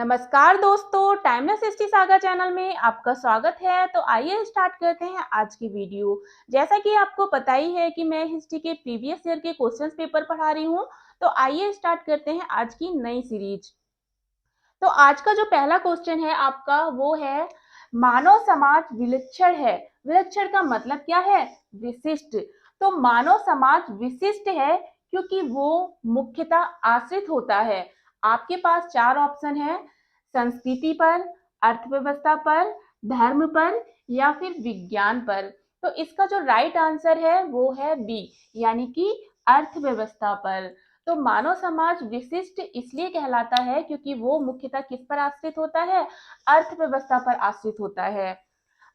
नमस्कार दोस्तों, timeless history saga channel में आपका स्वागत है। तो आइए स्टार्ट करते हैं आज की वीडियो। जैसा कि आपको पता ही है कि मैं हिस्ट्री के प्रीवियस ईयर के क्वेश्चंस पेपर पढ़ा रही हूं, तो आइए स्टार्ट करते हैं आज की नई सीरीज। तो आज का जो पहला क्वेश्चन है आपका वो है, मानव समाज विलक्षण है। विलक्षण का मतलब क्या है? विशिष्ट। तो मानव समाज विशिष्ट है क्योंकि वो मुख्यतः आश्रित होता है। आपके पास चार ऑप्शन है, संस्कृति पर, अर्थव्यवस्था पर, धर्म पर या फिर विज्ञान पर। तो इसका जो राइट आंसर है वो है बी, यानी कि अर्थव्यवस्था पर। तो मानव समाज विशिष्ट इसलिए कहलाता है क्योंकि वो मुख्यतः किस पर आश्रित होता है? अर्थव्यवस्था पर आश्रित होता है।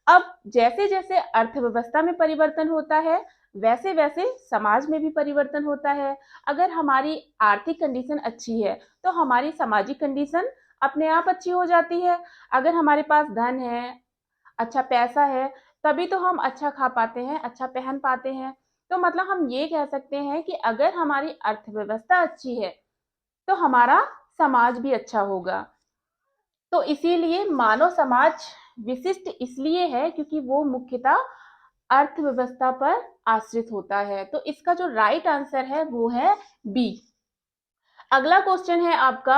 अब जैसे जैसे अर्थव्यवस्था में परिवर्तन होता है वैसे वैसे समाज में भी परिवर्तन होता है। अगर हमारी आर्थिक कंडीशन अच्छी है तो हमारी सामाजिक कंडीशन अपने आप अच्छी हो जाती है। अगर हमारे पास धन है, अच्छा पैसा है, तभी तो हम अच्छा खा पाते हैं, अच्छा पहन पाते हैं। तो मतलब हम ये कह सकते हैं कि अगर हमारी अर्थव्यवस्था अच्छी है तो हमारा समाज भी अच्छा होगा। तो इसीलिए मानव समाज विशिष्ट इसलिए है क्योंकि वो मुख्यतः अर्थव्यवस्था पर आश्रित होता है। तो इसका जो राइट आंसर है वो है बी। अगला क्वेश्चन है आपका,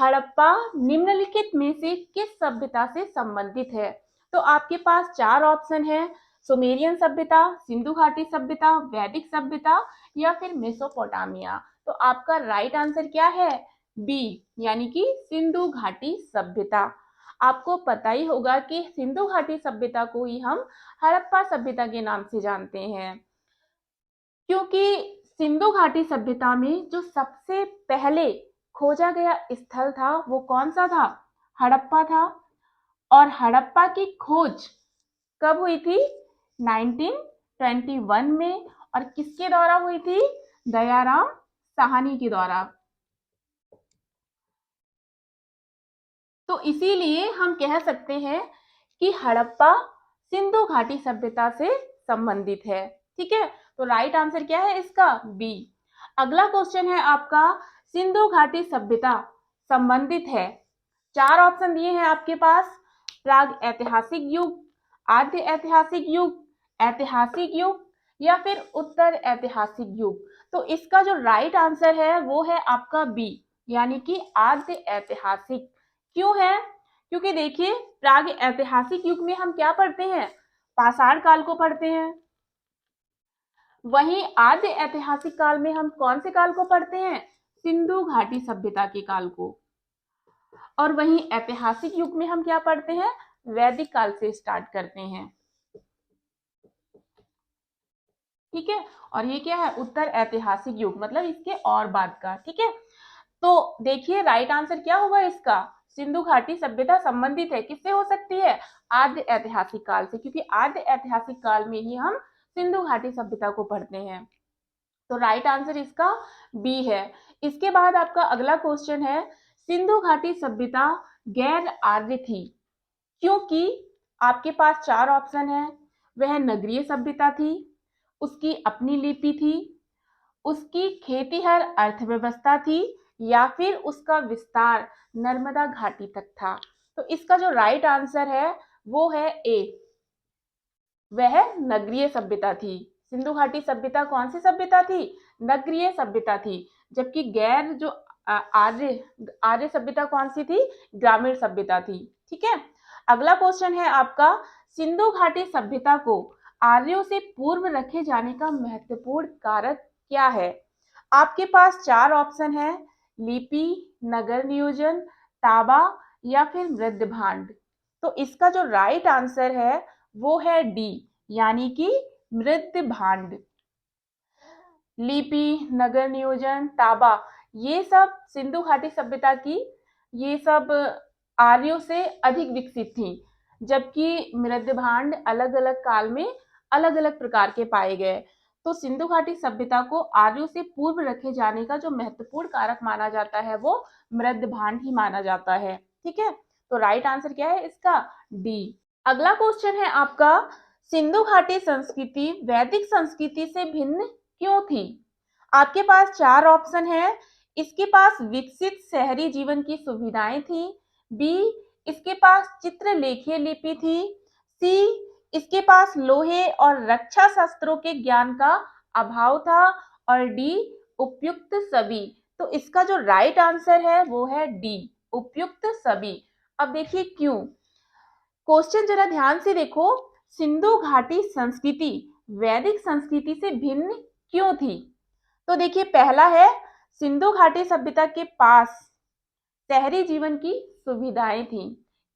हड़प्पा निम्नलिखित में से किस सभ्यता से संबंधित है? तो आपके पास चार ऑप्शन है, सुमेरियन सभ्यता, सिंधु घाटी सभ्यता, वैदिक सभ्यता या फिर मेसोपोटामिया। तो आपका राइट आंसर क्या है? बी, यानी कि सिंधु घाटी सभ्यता। आपको पता ही होगा कि सिंधु घाटी सभ्यता को ही हम हड़प्पा सभ्यता के नाम से जानते हैं, क्योंकि सिंधु घाटी सभ्यता में जो सबसे पहले खोजा गया स्थल था वो कौन सा था? हड़प्पा था। और हड़प्पा की खोज कब हुई थी? 1921 में। और किसके द्वारा हुई थी? दयाराम साहनी के द्वारा। तो इसीलिए हम कह सकते हैं कि हड़प्पा सिंधु घाटी सभ्यता से संबंधित है। ठीक है, तो राइट आंसर क्या है इसका? बी। अगला क्वेश्चन है आपका, सिंधु घाटी सभ्यता संबंधित है, चार ऑप्शन दिए हैं आपके पास, प्राग ऐतिहासिक युग, आद्य ऐतिहासिक युग या फिर उत्तर ऐतिहासिक युग। तो इसका जो राइट आंसर है वो है आपका बी, यानी कि आद्य ऐतिहासिक। क्यों है? क्योंकि देखिए, प्राग ऐतिहासिक युग में हम क्या पढ़ते हैं? पाषाण काल को पढ़ते हैं। वहीं आद्य ऐतिहासिक काल में हम कौन से काल को पढ़ते हैं? सिंधु घाटी सभ्यता के काल को। और वहीं ऐतिहासिक युग में हम क्या पढ़ते हैं? वैदिक काल से स्टार्ट करते हैं। ठीक है, और ये क्या है? उत्तर ऐतिहासिक युग, मतलब इसके और बाद का। ठीक है, तो देखिए राइट आंसर क्या होगा इसका? सिंधु घाटी सभ्यता संबंधित है, किससे हो सकती है? आद्य ऐतिहासिक काल से, क्योंकि आद्य ऐतिहासिक काल में ही हम सिंधु घाटी सभ्यता को पढ़ते हैं। तो राइट आंसर इसका बी है। इसके बाद आपका अगला क्वेश्चन है, सिंधु घाटी सभ्यता गैर आर्य थी क्योंकि आपके पास चार ऑप्शन है, वह नगरीय सभ्यता थी, उसकी अपनी लिपि थी, उसकी खेतीहर अर्थव्यवस्था थी या फिर उसका विस्तार नर्मदा घाटी तक था। तो इसका जो राइट आंसर है वो है ए, वह नगरीय सभ्यता थी। सिंधु घाटी सभ्यता कौन सी सभ्यता थी? नगरीय सभ्यता थी। जबकि गैर जो आर्य आर्य सभ्यता कौन सी थी? ग्रामीण सभ्यता थी। ठीक है, अगला क्वेश्चन है आपका, सिंधु घाटी सभ्यता को आर्यों से पूर्व रखे जाने का महत्वपूर्ण कारक क्या है? आपके पास चार ऑप्शन है, लिपि, नगर नियोजन, ताबा या फिर मृद भांड। तो इसका जो राइट आंसर है वो है डी, यानी कि मृद भांड। लिपि, नगर नियोजन, ताबा, ये सब सिंधु घाटी सभ्यता की, ये सब आर्यों से अधिक विकसित थी। जबकि मृद भांड अलग अलग काल में अलग अलग प्रकार के पाए गए। तो सिंधु घाटी सभ्यता को आर्यों से पूर्व रखे जाने का जो महत्वपूर्ण कारक माना जाता है वो मृद भांड ही माना जाता है। ठीक है, तो राइट आंसर क्या है इसका? डी। अगला क्वेश्चन है आपका, सिंधु घाटी संस्कृति वैदिक संस्कृति से भिन्न क्यों थी? आपके पास चार ऑप्शन है, इसके पास विकसित शहरी जीवन की सुविधाएं थी, बी इसके पास चित्रलेखीय लिपि थी, सी इसके पास लोहे और रक्षा शस्त्रों के ज्ञान का अभाव था, और डी उपयुक्त सभी। तो इसका जो राइट आंसर है वो है डी, उपयुक्त सभी। अब देखिए क्यों। क्वेश्चन जरा ध्यान से देखो, सिंधु घाटी संस्कृति वैदिक संस्कृति से भिन्न क्यों थी? तो देखिए पहला है, सिंधु घाटी सभ्यता के पास शहरी जीवन की सुविधाएं थी।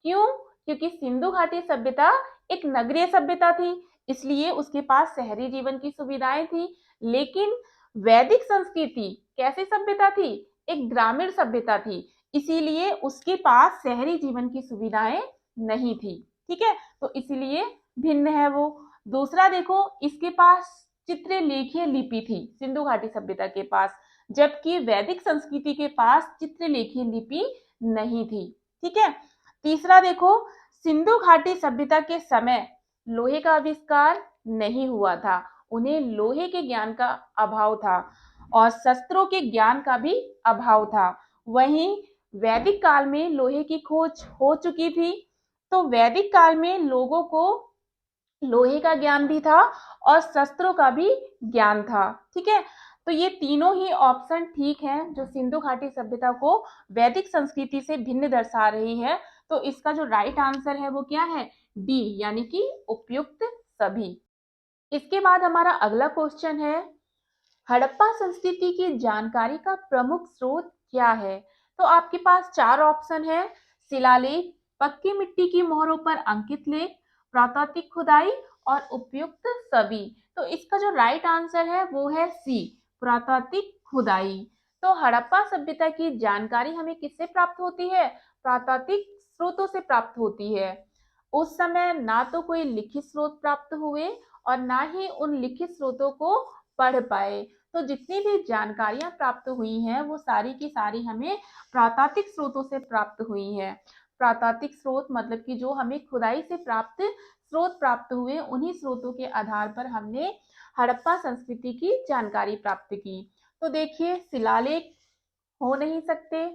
क्यों? क्योंकि सिंधु घाटी सभ्यता एक नगरीय सभ्यता थी, इसलिए उसके पास शहरी जीवन की सुविधाएं थी। लेकिन वैदिक संस्कृति कैसी सभ्यता थी? एक ग्रामीण सभ्यता थी, इसीलिए उसके पास शहरी जीवन की सुविधाएं नहीं थी। ठीक है, तो इसीलिए भिन्न है वो। दूसरा देखो, इसके पास चित्रलेखीय लिपि थी सिंधु घाटी सभ्यता के पास, जबकि वैदिक संस्कृति के पास चित्रलेखीय लिपि नहीं थी। ठीक है। तीसरा देखो, सिंधु घाटी सभ्यता के समय लोहे का आविष्कार नहीं हुआ था, उन्हें लोहे के ज्ञान का अभाव था और शस्त्रों के ज्ञान का भी अभाव था। वहीं वैदिक काल में लोहे की खोज हो चुकी थी, तो वैदिक काल में लोगों को लोहे का ज्ञान भी था और शस्त्रों का भी ज्ञान था। ठीक है, तो ये तीनों ही ऑप्शन ठीक हैं जो सिंधु घाटी सभ्यता को वैदिक संस्कृति से भिन्न दर्शा रही है। तो इसका जो राइट आंसर है वो क्या है? डी, यानी कि उपयुक्त सभी। इसके बाद हमारा अगला क्वेश्चन है, हड़प्पा संस्कृति की जानकारी का प्रमुख स्रोत क्या है? तो आपके पास चार ऑप्शन है, शिलालेख, पक्की मिट्टी की मोहरों पर अंकित लेख, प्राकृतिक खुदाई और उपयुक्त सभी। तो इसका जो राइट आंसर है वो है सी, प्राकृतिक खुदाई। तो हड़प्पा सभ्यता की जानकारी हमें किससे प्राप्त होती है? प्राकृतिक स्रोतों से प्राप्त होती है। उस समय ना तो कोई लिखित स्रोत प्राप्त हुए और ना ही उन लिखित स्रोतों को पढ़ पाए, तो जितनी भी जानकारियां प्राप्त हुई हैं वो सारी की सारी हमें प्राकृतिक स्रोतों से प्राप्त हुई हैं। प्राकृतिक स्रोत मतलब कि जो हमें खुदाई से प्राप्त स्रोत प्राप्त हुए, उन्हीं स्रोतों के आधार पर हमने हड़प्पा संस्कृति की जानकारी प्राप्त की। तो देखिए शिलालेख हो नहीं सकते,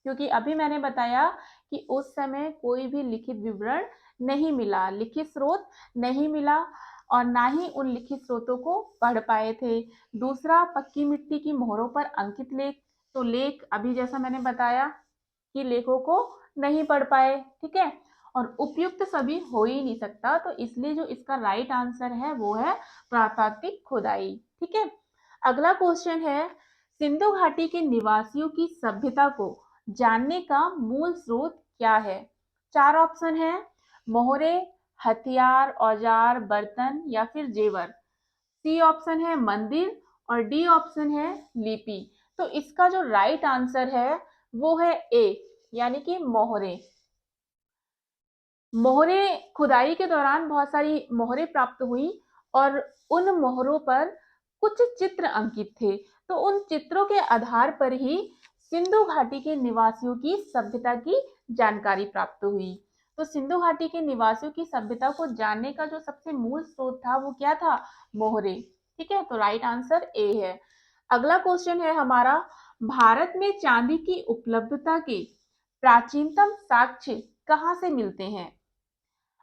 क्योंकि अभी मैंने बताया कि उस समय कोई भी लिखित विवरण नहीं मिला, लिखित स्रोत नहीं मिला और ना ही उन लिखित स्रोतों को पढ़ पाए थे। दूसरा, पक्की मिट्टी की मोहरों पर अंकित लेख, तो लेख अभी जैसा मैंने बताया कि लेखों को नहीं पढ़ पाए। ठीक है, और उपयुक्त सभी हो ही नहीं सकता, तो इसलिए जो इसका राइट आंसर है वो है प्राकृतिक खुदाई। ठीक है, अगला क्वेश्चन है, सिंधु घाटी के निवासियों की सभ्यता को जानने का मूल स्रोत क्या है? चार ऑप्शन है, मोहरे, हथियार, औजार, बर्तन या फिर जेवर। सी ऑप्शन है मंदिर और डी ऑप्शन है लिपि। तो इसका जो राइट आंसर है वो है ए, यानी कि मोहरे। मोहरे खुदाई के दौरान बहुत सारी मोहरे प्राप्त हुई और उन मोहरों पर कुछ चित्र अंकित थे, तो उन चित्रों के आधार पर ही सिंधु घाटी के निवासियों की सभ्यता की जानकारी प्राप्त हुई। तो सिंधु घाटी के निवासियों की सभ्यता को जानने का जो सबसे मूल स्रोत था वो क्या था? मोहरे। ठीक है, तो राइट आंसर ए है। अगला क्वेश्चन है हमारा, भारत में चांदी की उपलब्धता के प्राचीनतम साक्ष्य कहाँ से मिलते हैं?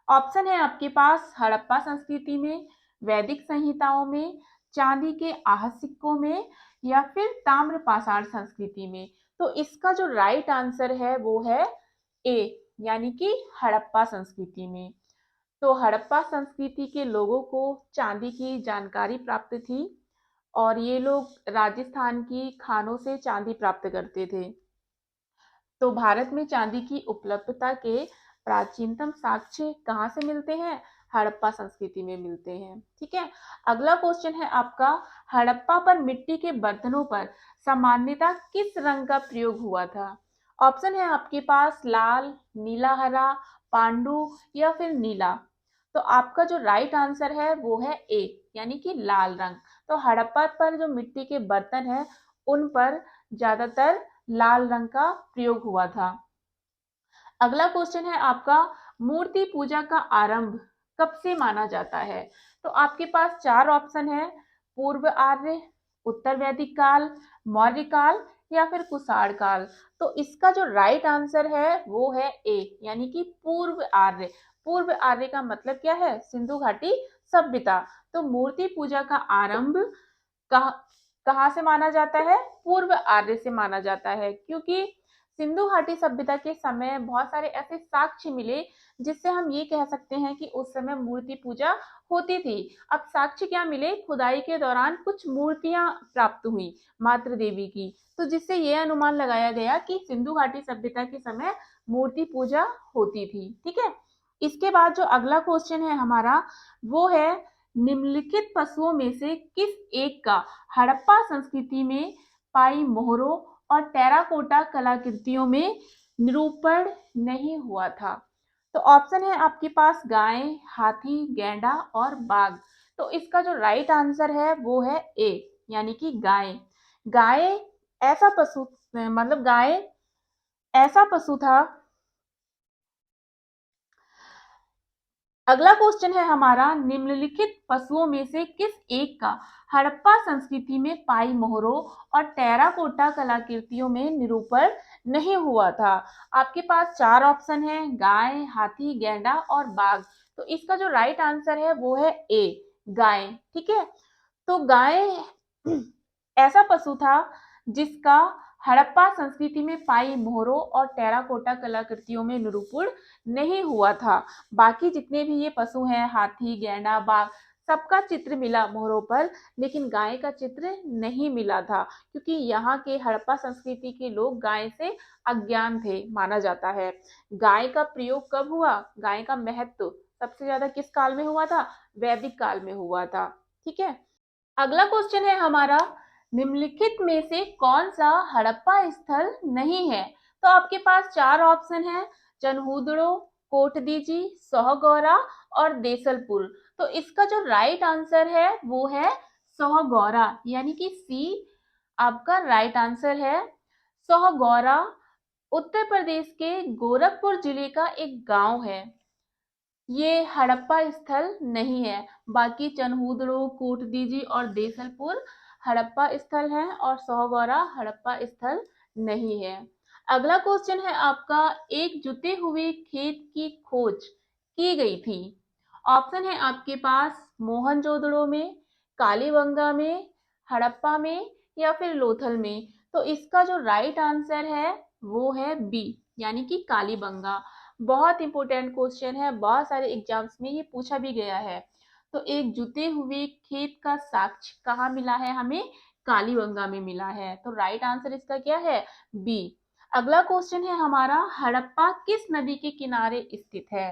ऑप्शन है आपके पास, हड़प्पा संस्कृति में, वैदिक संहिताओं में, चांदी के आह सिक्कों में या फिर ताम्र पाषाण संस्कृति में। तो इसका जो राइट आंसर है वो है ए, यानी कि हड़प्पा संस्कृति में। तो हड़प्पा संस्कृति के लोगों को चांदी की जानकारी प्राप्त थी और ये लोग राजस्थान की खानों से चांदी प्राप्त करते थे। तो भारत में चांदी की उपलब्धता के प्राचीनतम साक्ष्य कहाँ से मिलते हैं? हड़प्पा संस्कृति में मिलते हैं। ठीक है, अगला क्वेश्चन है आपका, हड़प्पा पर मिट्टी के बर्तनों पर सामान्यतः किस रंग का प्रयोग हुआ था? ऑप्शन है आपके पास लाल, नीला हरा, पांडु या फिर नीला। तो आपका जो राइट आंसर है वो है ए, यानी कि लाल रंग। तो हड़प्पा पर जो मिट्टी के बर्तन है उन पर ज्यादातर लाल रंग का प्रयोग हुआ था। अगला क्वेश्चन है आपका, मूर्ति पूजा का आरंभ कब से माना जाता है? तो आपके पास चार ऑप्शन है, पूर्व आर्य, उत्तर वैदिक काल, मौर्य काल या फिर कुषाण काल? तो इसका जो राइट आंसर है वो है ए, यानी कि पूर्व आर्य। पूर्व आर्य का मतलब क्या है? सिंधु घाटी सभ्यता। तो मूर्ति पूजा का आरंभ कहाँ कहाँ से माना जाता है? पूर्व आर्य से माना जाता है, क्योंकि सिंधु घाटी सभ्यता के समय बहुत सारे ऐसे साक्ष्य मिले जिससे हम ये कह सकते हैं कि उस समय मूर्ति पूजा होती थी। अब साक्ष्य क्या मिले? खुदाई के दौरान कुछ मूर्तियां प्राप्त हुई मातृ देवी की, तो जिससे ये अनुमान लगाया गया कि सिंधु घाटी सभ्यता के समय मूर्ति पूजा होती थी। ठीक है। इसके बाद जो अगला क्वेश्चन है हमारा, वो है निम्नलिखित पशुओं में से किस एक का हड़प्पा संस्कृति में पाई मोहरों और टेराकोटा कलाकृतियों में निरूपण नहीं हुआ था? तो ऑप्शन है आपके पास गाय, हाथी, गैंडा और बाघ। तो इसका जो राइट आंसर है वो है ए, यानी कि गाय। गाय ऐसा पशु, मतलब गाय ऐसा पशु था। अगला क्वेश्चन है हमारा, निम्नलिखित पशुओं में से किस एक का हड़प्पा संस्कृति में पाई मोहरों और टेराकोटा कलाकृतियों में निरूपण नहीं हुआ था? आपके पास चार ऑप्शन है, गाय, हाथी, गैंडा और बाघ। तो इसका जो राइट आंसर है वो है ए, गाय। ठीक है। तो गाय ऐसा पशु था जिसका हड़प्पा संस्कृति में पाई मोहरों और टेराकोटा कलाकृतियों में निरूपण नहीं हुआ था। बाकी जितने भी ये पशु हैं, हाथी, गैंडा, बाघ, सबका चित्र मिला मोहरों पर, लेकिन गाय का चित्र नहीं मिला था, क्योंकि यहाँ के हड़प्पा संस्कृति के लोग गाय से अज्ञान थे माना जाता है। गाय का प्रयोग कब हुआ? गाय का महत्व सबसे ज्यादा किस काल में हुआ था? वैदिक काल में हुआ था। ठीक है। अगला क्वेश्चन है हमारा, निम्नलिखित में से कौन सा हड़प्पा स्थल नहीं है? तो आपके पास चार ऑप्शन है, चनहूदड़ो, कोटदीजी, सोहगौरा और देसलपुर। तो इसका जो राइट आंसर है वो है सोहगौरा, यानी कि सी आपका राइट आंसर है। सोहगौरा उत्तर प्रदेश के गोरखपुर जिले का एक गांव है। ये हड़प्पा स्थल नहीं है। बाकी चनहूदड़ो, कोटदीजी और देसलपुर हड़प्पा स्थल हैं और सोहगौरा हड़प्पा स्थल नहीं है। अगला क्वेश्चन है आपका, एक जुते हुए खेत की खोज की गई थी। ऑप्शन है आपके पास मोहनजोदड़ो में, कालीबंगा में, हड़प्पा में या फिर लोथल में। तो इसका जो राइट आंसर है वो है बी, यानी कि कालीबंगा। बहुत इंपॉर्टेंट क्वेश्चन है, बहुत सारे एग्जाम्स में ये पूछा भी गया है। तो एक जुते हुए खेत का साक्ष्य कहाँ मिला है हमें? कालीबंगा में मिला है। तो राइट आंसर इसका क्या है? बी। अगला क्वेश्चन है हमारा, हड़प्पा किस नदी के किनारे स्थित है?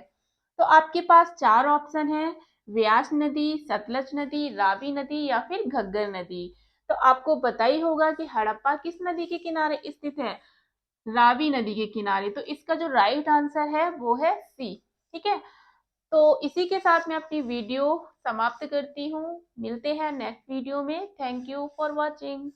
तो आपके पास चार ऑप्शन है, व्यास नदी, सतलज नदी, रावी नदी या फिर घग्गर नदी। तो आपको पता ही होगा कि हड़प्पा किस नदी के किनारे स्थित है? रावी नदी के किनारे। तो इसका जो राइट आंसर है वो है सी। ठीक है। तो इसी के साथ मैं अपनी वीडियो समाप्त करती हूँ। मिलते हैं नेक्स्ट वीडियो में। Thank you for watching.